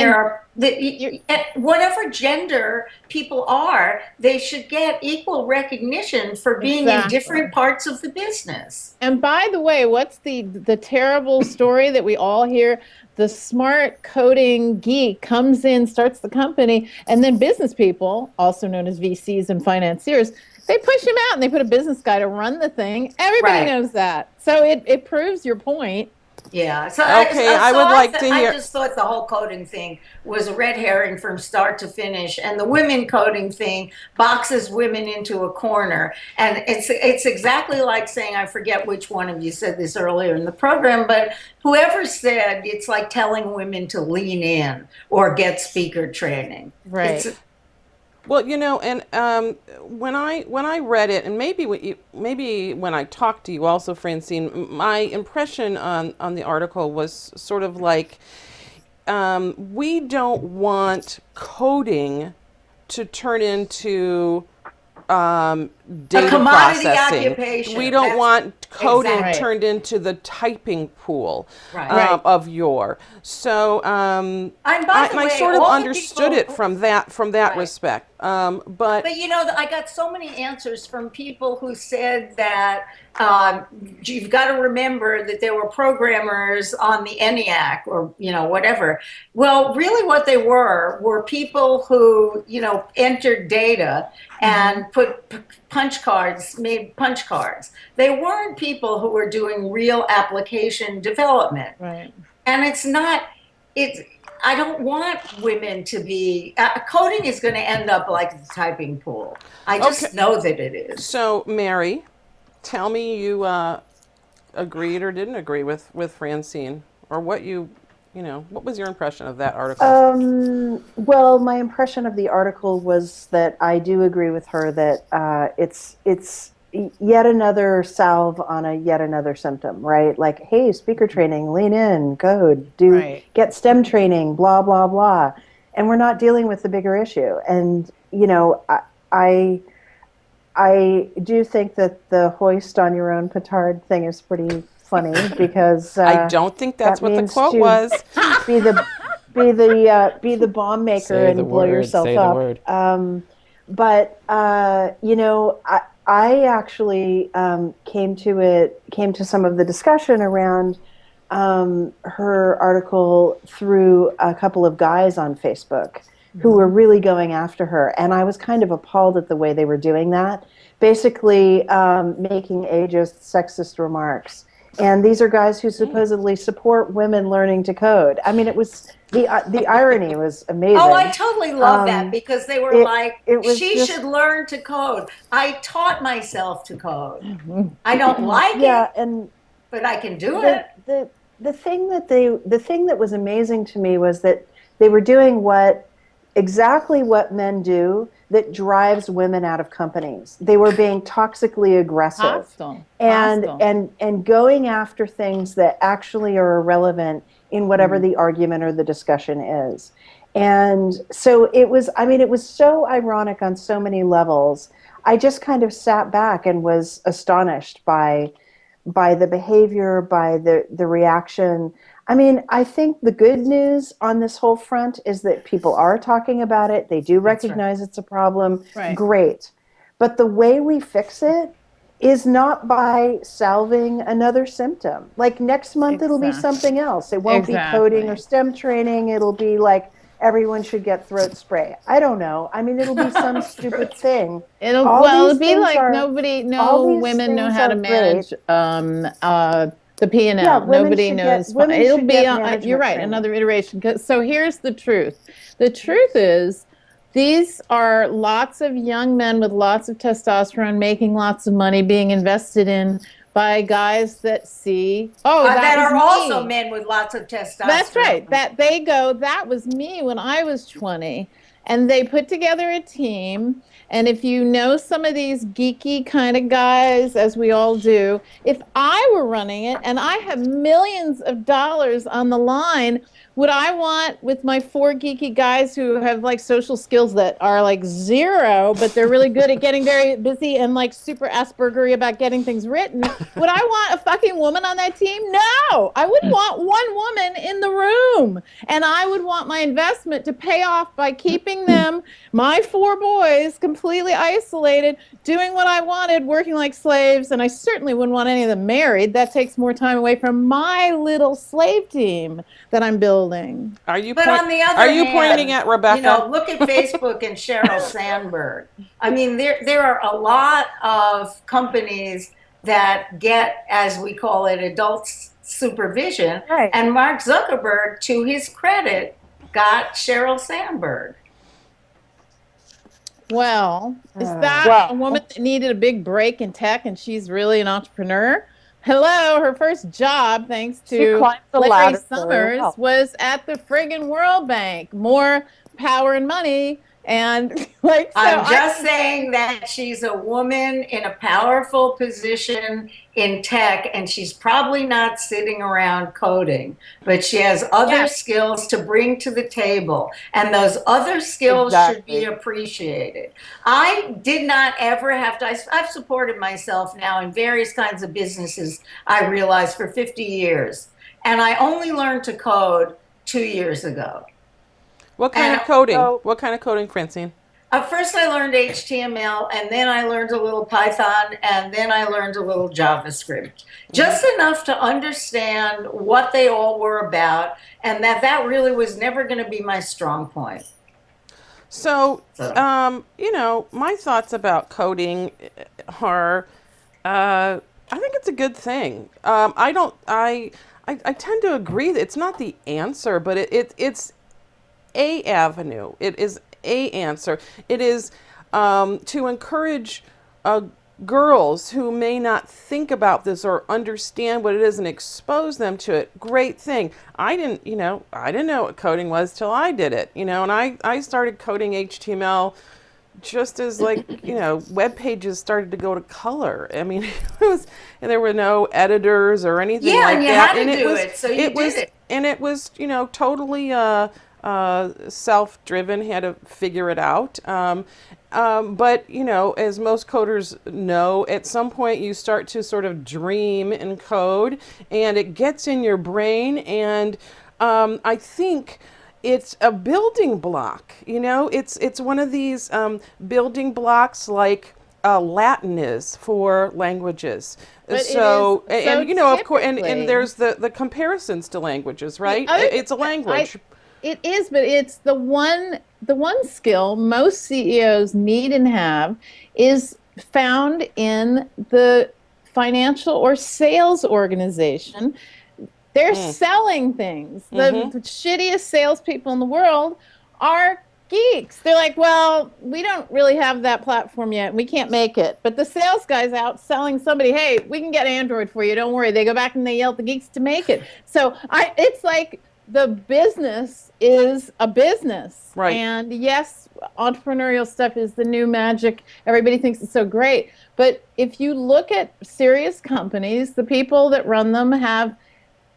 whatever gender people are, they should get equal recognition for being in different parts of the business. And by the way, what's the terrible story that we all hear? The smart coding geek comes in, starts the company, and then business people, also known as VCs and financiers, they push him out and they put a business guy to run the thing. Everybody knows that. So it proves your point. Yeah. So I just thought the whole coding thing was a red herring from start to finish, and the women coding thing boxes women into a corner. And it's exactly like saying, I forget which one of you said this earlier in the program, but whoever said it's like telling women to lean in or get speaker training. Right. Well, and when I read it, and maybe when I talked to you also, Francine, my impression on the article was sort of like, we don't want coding to turn into data a commodity processing. occupation. We don't want coding exactly. turned into the typing pool Right. of your. So I sort of understood it from that Right. respect. But I got so many answers from people who said that you've got to remember that there were programmers on the ENIAC or whatever. Well, really, what they were people who entered data and put made punch cards. They weren't people who were doing real application development. Right. And I don't want women to be, coding is going to end up like the typing pool. I just know that it is. So, Mary, tell me you agreed or didn't agree with Francine, or what what was your impression of that article? Well, my impression of the article was that I do agree with her that it's yet another salve on a yet another symptom, right? Like, hey, speaker training, lean in, code, get STEM training, blah, blah, blah. And we're not dealing with the bigger issue. And, I do think that the hoist on your own petard thing is pretty funny because I don't think that's what the quote was. Be the bomb maker and blow yourself up. But I actually came to some of the discussion around her article through a couple of guys on Facebook who were really going after her. And I was kind of appalled at the way they were doing that, basically making ageist, sexist remarks. And these are guys who supposedly support women learning to code. I mean, it was the irony was amazing. Oh, I totally love that because they were she should learn to code. I taught myself to code. I don't like it, but I can do it. The thing that was amazing to me was that they were doing exactly what men do that drives women out of companies. They were being toxically aggressive and going after things that actually are irrelevant in whatever the argument or the discussion is. And so it was so ironic on so many levels. I just kind of sat back and was astonished by the behavior, by the reaction. I mean, I think the good news on this whole front is that people are talking about it. They do recognize it's a problem. Right. Great. But the way we fix it is not by salving another symptom. Like next month, it'll be something else. It won't be coding or STEM training. It'll be like everyone should get throat spray. I don't know. I mean, it'll be some stupid thing. It'll be like no women know how to manage the P&L. Yeah, nobody knows. It'll be, you're right, training. Another iteration. So here's the truth. The truth is These are lots of young men with lots of testosterone making lots of money being invested in by guys that see, oh, that was are also me. men with lots of testosterone. That's right. That they go, that was me when I was 20. And they put together a team. And if you know some of these geeky kind of guys, as we all do, if I were running it and I have millions of dollars on the line, would I want with my 4 geeky guys who have like social skills that are like 0, but they're really good at getting very busy and like super Aspergery about getting things written? Would I want a fucking woman on that team? No, I wouldn't want one woman in the room. And I would want my investment to pay off by keeping them, my 4 boys, completely isolated, doing what I wanted, working like slaves. And I certainly wouldn't want any of them married. That takes more time away from my little slave team that I'm building. Are you But on the other are you hand, pointing at Rebecca? You know, look at Facebook and Sheryl Sandberg. I mean, there are a lot of companies that get, as we call it, adult supervision. Right. And Mark Zuckerberg, to his credit, got Sheryl Sandberg. Well, is that Well- a woman that needed a big break in tech and she's really an entrepreneur? Hello, her first job, thanks She to climbed the Larry ladder for Summers, help. was at the friggin' World Bank. More power and money. And like, so I'm just saying that she's a woman in a powerful position in tech, and she's probably not sitting around coding, but she has other Yeah. skills to bring to the table, and those other skills should be Exactly. appreciated. I did not ever have to, I've supported myself now in various kinds of businesses, I realize, for 50 years, and I only learned to code 2 years ago. What kind And of coding? so- What kind of coding, Francine? First, I learned HTML, and then I learned a little Python, and then I learned a little JavaScript. Just enough to understand what they all were about, and that really was never going to be my strong point. So, So- you know, my thoughts about coding are, I think it's a good thing. I tend to agree that it's not the answer, but it's a avenue. It is a answer. It is to encourage girls who may not think about this or understand what it is and expose them to it. Great thing. I didn't know what coding was till I did it, and I started coding HTML just as web pages started to go to color. I mean, there were no editors or anything Yeah, like and you that. had to do it, so you did it. And it was, totally self-driven, had to figure it out. But, as most coders know, at some point you start to sort of dream in code and it gets in your brain. And I think it's a building block, it's one of these building blocks like Latin is for languages. But it So, is- and, so of course, and typically- there's the comparisons to languages, right? other- It's a language. It is, but it's the one skill most CEOs need and have is found in the financial or sales organization. They're selling things. The shittiest salespeople in the world are geeks. They're like, well, we don't really have that platform yet. We can't make it. But the sales guy's out selling somebody, hey, we can get Android for you. Don't worry. They go back and they yell at the geeks to make it. So it's like the business is a business. Right. And yes, entrepreneurial stuff is the new magic. Everybody thinks it's so great. But if you look at serious companies, the people that run them have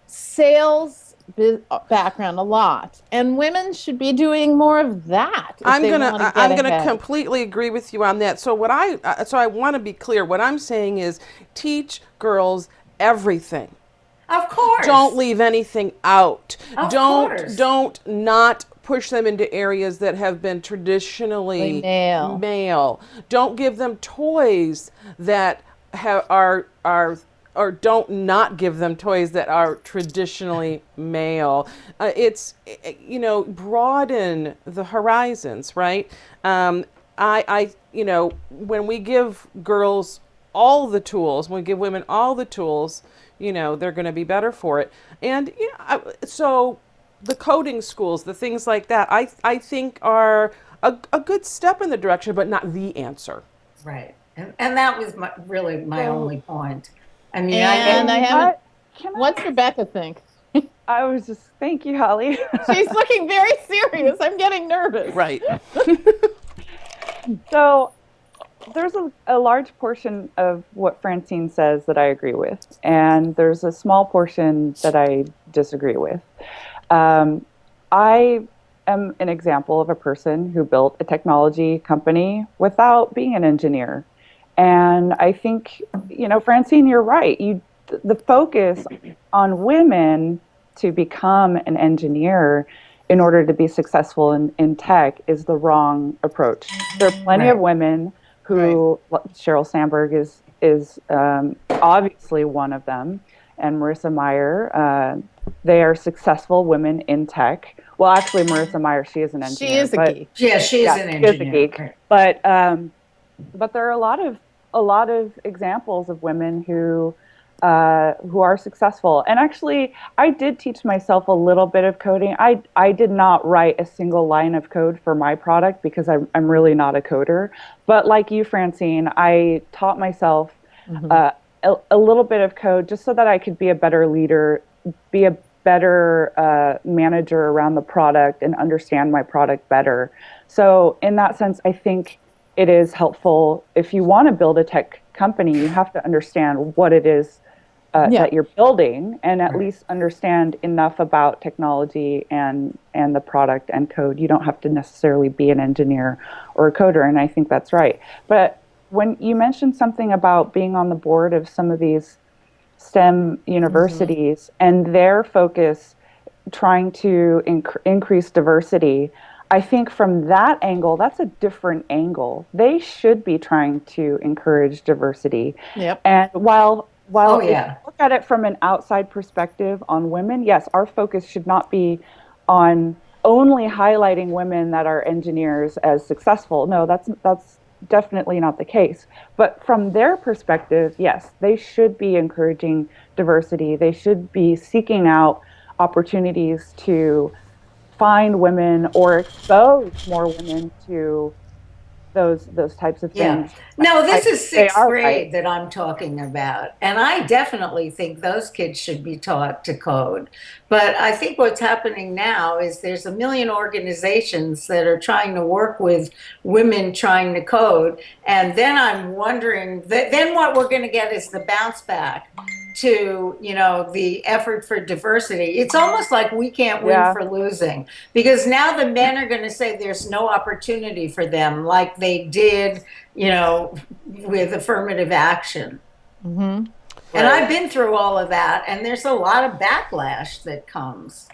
sales background a lot, and women should be doing more of that. I'm gonna completely agree with you on that. So I want to be clear. What I'm saying is, teach girls everything. Of course. Don't leave anything out. Of don't course. don't not push them into areas that have been traditionally male. Don't give them toys that are or don't not give them toys that are traditionally male. It's broaden the horizons, right? When we give girls all the tools, when we give women all the tools, they're going to be better for it. And so the coding schools, the things like that, I think are a good step in the direction, but not the answer. Right. And that was really my only point. I mean, And I haven't. Can I- What's Rebecca think? I was just, thank you, Holly. She's looking very serious. I'm getting nervous. Right. So there's a large portion of what Francine says that I agree with, and there's a small portion that I disagree with. I am an example of a person who built a technology company without being an engineer. And I think, Francine, you're right. The focus on women to become an engineer in order to be successful in tech is the wrong approach. There are plenty of women who, Sheryl Sandberg is obviously one of them, and Marissa Mayer. They are successful women in tech. Well, actually, Marissa Mayer, she is an engineer. She is a geek. yeah, she's an engineer. She is a geek. But there are a lot of examples of women who are successful. And actually, I did teach myself a little bit of coding. I did not write a single line of code for my product because I'm really not a coder. But like you, Francine, I taught myself a little bit of code just so that I could be a better leader, be a better manager around the product, and understand my product better. So in that sense, I think it is helpful. If you want to build a tech company, you have to understand what it is that you're building, and at least understand enough about technology and the product and code. You don't have to necessarily be an engineer or a coder, and I think that's right. But when you mentioned something about being on the board of some of these STEM universities and their focus trying to increase diversity, I think from that angle, that's a different angle. They should be trying to encourage diversity. Yep. And while Oh, if yeah. you look at it from an outside perspective on women, yes, our focus should not be on only highlighting women that are engineers as successful. No, that's definitely not the case. But from their perspective, yes, they should be encouraging diversity. They should be seeking out opportunities to find women or expose more women to those types of Yeah. things. No, this is They sixth are grade right. that I'm talking about. And I definitely think those kids should be taught to code. But I think what's happening now is there's a million organizations that are trying to work with women trying to code. And then I'm wondering, then what we're going to get is the bounce back to, the effort for diversity. It's almost like we can't win for losing, because now the men are going to say there's no opportunity for them like they did, with affirmative action. And I've been through all of that, and there's a lot of backlash that comes.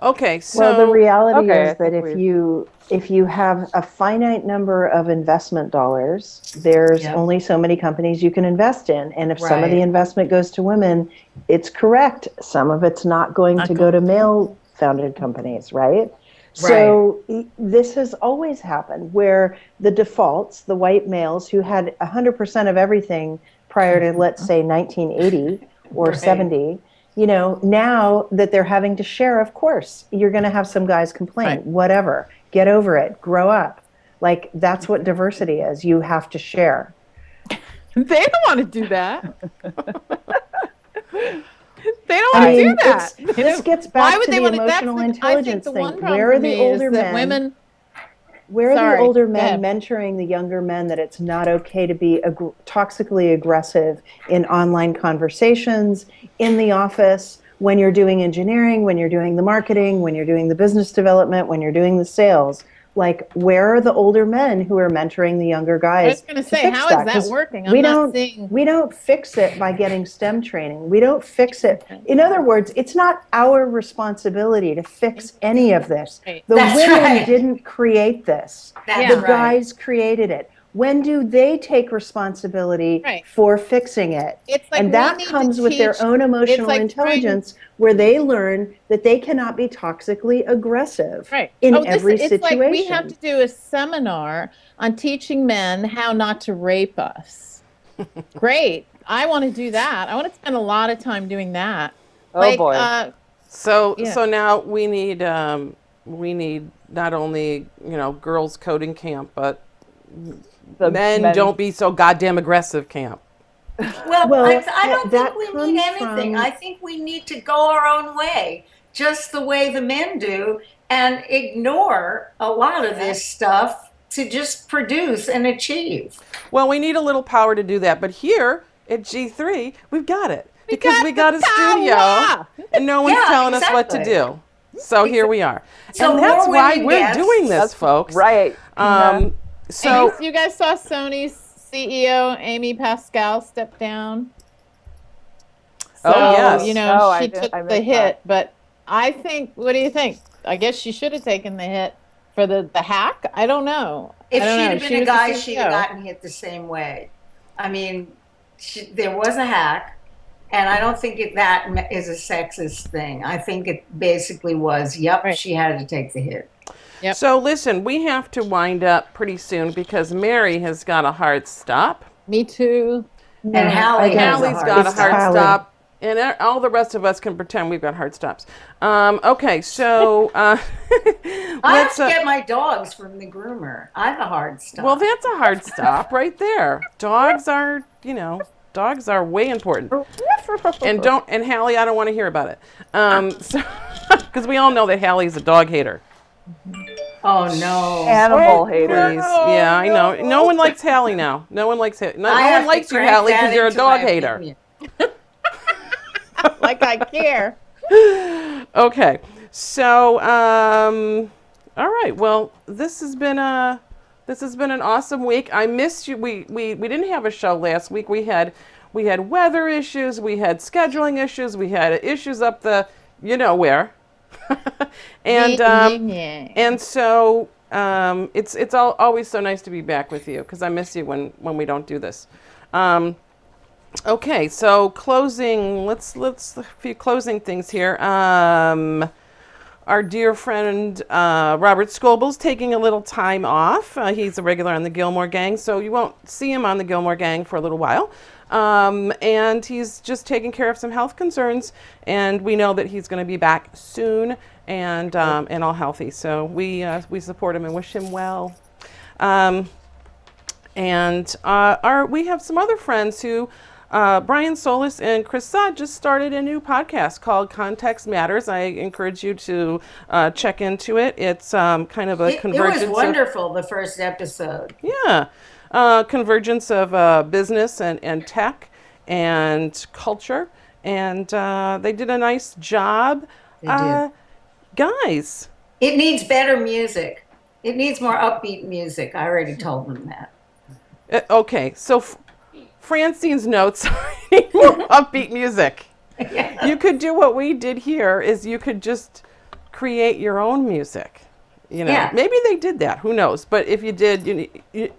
Okay, so Well, the reality Okay, I is that think if you have a finite number of investment dollars, there's Yep. only so many companies you can invest in. And if some of the Right. investment goes to women, it's correct. Some of it's not going to go to male-founded companies, right? So this has always happened where the defaults, the white males who had 100% of everything prior to, let's say, 1980 or Right. 70, now that they're having to share, of course, you're going to have some guys complain, Right. whatever, get over it, grow up. Like, that's what diversity is. You have to share. They don't want to do that. They don't want to do that. This gets Why back would to they the want to? emotional I think intelligence the thing. one problem Where are for the me older is that men? women? Where are Sorry, the older go men ahead. mentoring the younger men that it's not okay to be toxically aggressive in online conversations, in the office, when you're doing engineering, when you're doing the marketing, when you're doing the business development, when you're doing the sales? Like, where are the older men who are mentoring the younger guys? I was going to say, fix how is that 'Cause working? we I'm not don't seeing. we don't fix it by getting STEM training. We don't fix it. In other words, it's not our responsibility to fix any of this. Right. The That's women right. didn't create this. That's The right. guys created it. When do they take responsibility Right. for fixing it? It's like And we that need to comes with their teach- own emotional like intelligence, where they learn that they cannot be toxically aggressive Right. in Oh, every it's situation. like we have to do a seminar on teaching men how not to rape us. Great. I want to do that. I want to spend a lot of time doing that. Oh, boy. so Yeah. so now we need we need not only, girls coding camp, but The men don't be so goddamn aggressive camp. Well, I don't that think we need comes anything. from- I think we need to go our own way, just the way the men do, and ignore a lot of this stuff to just produce and achieve. Well, we need a little power to do that, but here at G3, we've got it because we got a studio, and no one's Yeah, telling us what to exactly. do. So here we are, So and that's more why women we're guests. doing this, folks. Right. So you guys saw Sony's CEO Amy Pascal step down. So, Oh, yes. Oh, she I took the missed hit, that. but I think, what do you think? I guess she should have taken the hit for the hack. I don't know. If I don't she'd know. have She been a was the guy, she'd have CEO. gotten hit the same way. I mean, there was a hack, and I don't think that is a sexist thing. I think it basically was, yep, Right. she had to take the hit. Yep. So listen, we have to wind up pretty soon because Mary has got a hard stop. Me too. And Hallie has a Hallie's hard got a stop. hard Hallie. stop. And all the rest of us can pretend we've got hard stops. Okay, so I have let's. to get my dogs from the groomer. I have a hard stop. Well, that's a hard stop right there. Dogs are way important. And Hallie, I don't want to hear about it. Because we all know that Hallie's a dog hater. Oh no. Animal hater. Please. Yeah, I know. No one likes Hallie now. No one likes no I one have to likes you, crank Hallie, that because you're a into dog my hater. opinion. Like I care. Okay. So, all right. Well, this has been an awesome week. I missed you. We didn't have a show last week. We had weather issues. We had scheduling issues. We had issues up the where. and and so it's always so nice to be back with you because I miss you when we don't do this. Okay, so closing. Let's a few closing things here. Our dear friend Robert Scoble's taking a little time off. He's a regular on the Gilmore Gang, so you won't see him on the Gilmore Gang for a little while. And he's just taking care of some health concerns, and we know that he's going to be back soon and all healthy. So we support him and wish him well. And we have some other friends who. Brian Solis and Chris Saad just started a new podcast called Context Matters. I encourage you to check into it. It's kind of a convergence. It was wonderful, the first episode. Convergence of business and tech and culture. And they did a nice job. They did. Guys. It needs better music. It needs more upbeat music. I already told them that. Okay, so Francine's notes need more upbeat music. Yeah. You could do what we did here is you could just create your own music. Yeah. Maybe they did that. Who knows? But if you did,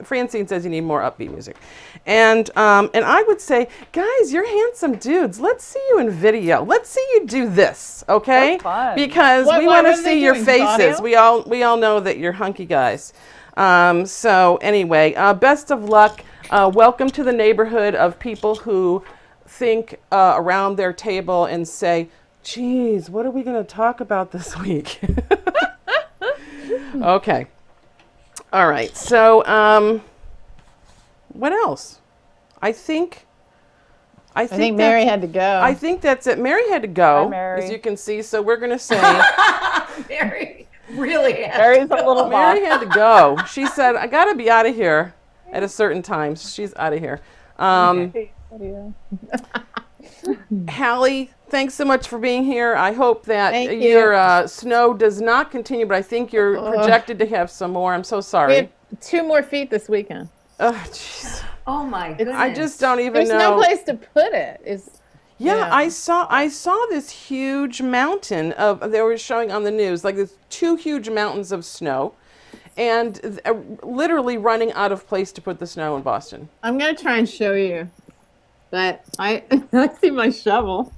Francine says you need more upbeat music. And I would say, guys, you're handsome dudes. Let's see you in video. Let's see you do this, okay? That's fun. Because we what want to are they see your doing, faces. audio? We all know that you're hunky guys. So anyway, best of luck. Welcome to the neighborhood of people who think around their table and say, geez, what are we going to talk about this week? Okay. All right. So, what else? I think Mary had to go. I think that's it. Mary had to go, Hi, Mary. as you can see. So we're going to say Mary really has. Mary's a little Mary hot. had to go. She said, I got to be out of here at a certain time. She's out of here. Hallie, thanks so much for being here. I hope that Thank you. your snow does not continue, but I think you're projected to have some more. I'm so we sorry. have 2 more feet this weekend. Oh, jeez. Oh my goodness. I just don't even There's know. no place to put it. Yeah, Yeah. I saw this huge mountain of. They were showing on the news like there's 2 huge mountains of snow, and literally running out of place to put the snow in Boston. I'm gonna try and show you, but I see my shovel.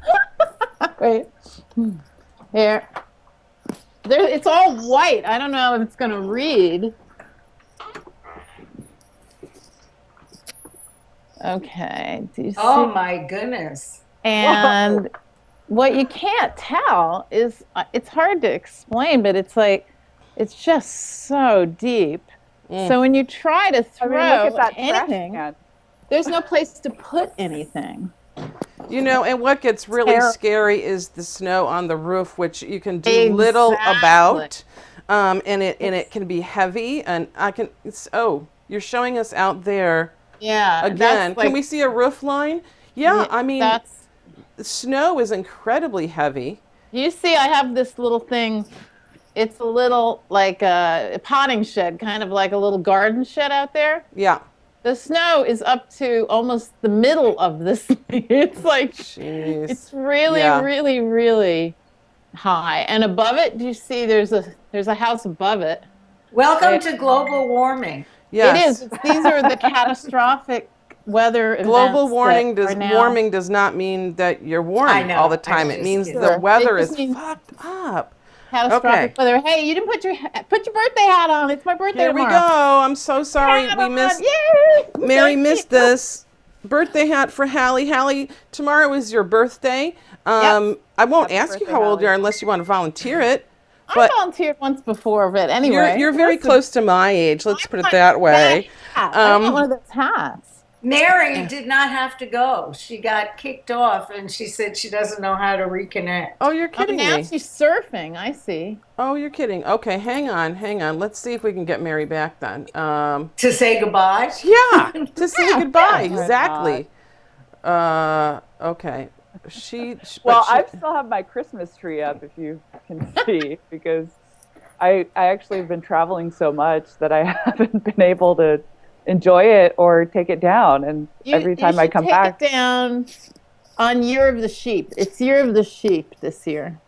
Wait, here. It's all white. I don't know if it's gonna read. Okay. Do you see? Oh my goodness. And what you can't tell is it's hard to explain, but it's like It's just so deep. So when you try to I throw mean, look at that anything, trash can. there's no place to put anything. You know, and what gets really terrible. scary is the snow on the roof, which you can do little about, and it can be heavy. And you're showing us out there Yeah. again. that's like- Can we see a roof line? Yeah, I mean, that's. snow is incredibly heavy. You see, I have this little thing. It's a little like a potting shed, kind of like a little garden shed out there. Yeah. The snow is up to almost the middle of this thing. It's like, Jeez. it's really, Yeah. really, really high. And above it, do you see there's a house above it? Welcome to global warming. Yes. It is. These are the catastrophic weather events. Global warming that are now- warming does not mean that you're warm I know, all the I time. was It just means kidding. the Sure. weather It is just means- fucked up. Catastrophic Okay. weather. Hey, you didn't put your birthday hat on. It's my birthday Here we go. tomorrow. I'm so sorry Hat we on. missed. Yay! Mary Thank missed you. this. Birthday hat for Hallie. Hallie, tomorrow is your birthday. I won't ask you birthday, how old you are Hallie. unless you want to volunteer it. I But volunteered once before, but anyway. you're very Listen, close to my age. Let's I put it want that way. hat. I Um, want one of those hats. Mary did not have to go. She got kicked off and she said she doesn't know how to reconnect. Oh, you're Oh, kidding now me. she's surfing. I see. Oh, you're kidding. Okay, hang on. Let's see if we can get Mary back then. To say goodbye? Yeah, to say goodbye. yeah. Exactly. Okay. Well, but I still have my Christmas tree up, if you can see, because I actually have been traveling so much that I haven't been able to enjoy it or take it down. And every time I should come take back, it down on Year of the Sheep. It's Year of the Sheep this year.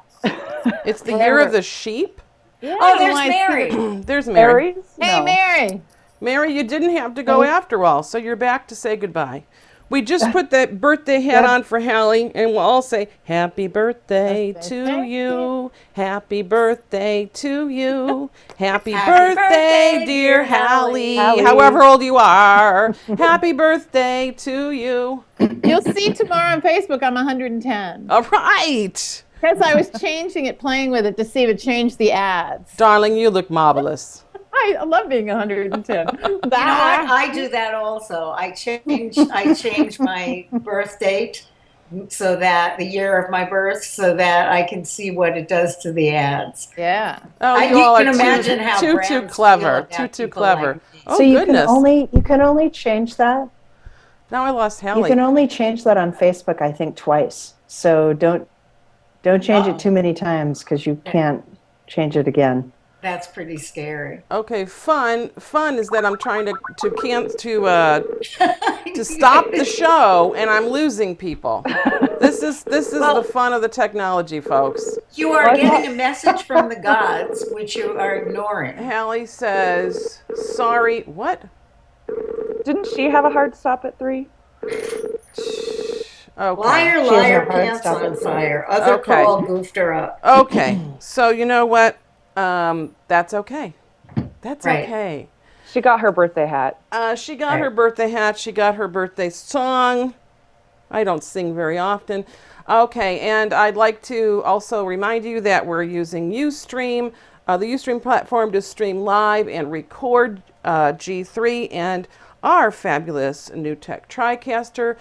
it's the year of the sheep. Yeah, Oh, you there's might- Mary. There's Mary. Aries? Hey, No. Mary. Mary, you didn't have to go after all, so you're back to say goodbye. We just put that birthday hat on for Hallie, and we'll all say, Happy birthday to Thank you. Happy birthday to you. Happy Happy birthday, birthday, dear dear Hallie. Hallie. However old you are. Happy birthday to you. You'll see tomorrow on Facebook I'm 110. All right. Because I was changing it, playing with it to see if it changed the ads. Darling, you look marvelous. I love being 110. You know what? I do that also. I change my birth date so that the year of my birth so that I can see what it does to the ads. Yeah. Oh, You you all can are imagine how too brands feel clever. about Too people clever. like me. Oh, so you goodness. you can only change that. Now I lost You Hallie. can only change that on Facebook, I think, twice. So don't change Oh. it too many times because you can't change it again. That's pretty scary. Okay, fun is that I'm trying to stop the show and I'm losing people. This is the fun of the technology, folks. You are getting a message from the gods, which you are ignoring. Hallie says, "Sorry, what?" Didn't she have a hard stop at 3? Okay. Liar, She has liar, her heart pants stopped on at fire. Other Okay. call goofed her up. Okay. So you know what? That's okay. That's Right. okay. She got her birthday hat. She got her birthday hat. She got her birthday song. I don't sing very often. Okay, and I'd like to also remind you that we're using Ustream, the Ustream platform to stream live and record G3, and our fabulous NewTek TriCaster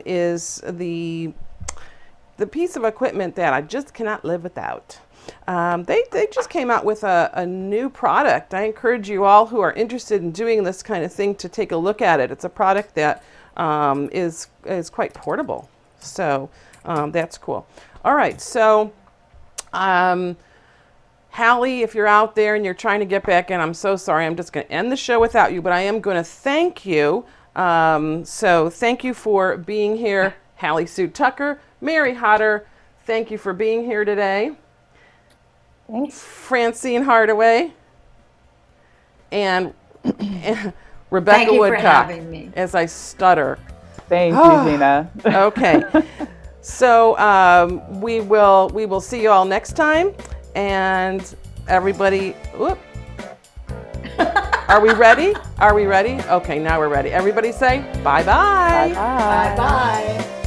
is the piece of equipment that I just cannot live without. They just came out with a new product. I encourage you all who are interested in doing this kind of thing to take a look at it. It's a product that is quite portable. So that's cool. All right, so Hallie, if you're out there and you're trying to get back in, I'm so sorry. I'm just going to end the show without you, but I am going to thank you. So thank you for being here. Hallie Sue Tucker, Mary Hodder, thank you for being here today. Thanks. Francine Hardaway and Rebecca Thank you for Woodcock, having me. as I stutter. Thank you, Zena. Okay. So we will see you all next time. And everybody, whoop. Are we ready? Are we ready? Okay, now we're ready. Everybody say bye-bye. Bye. Bye-bye.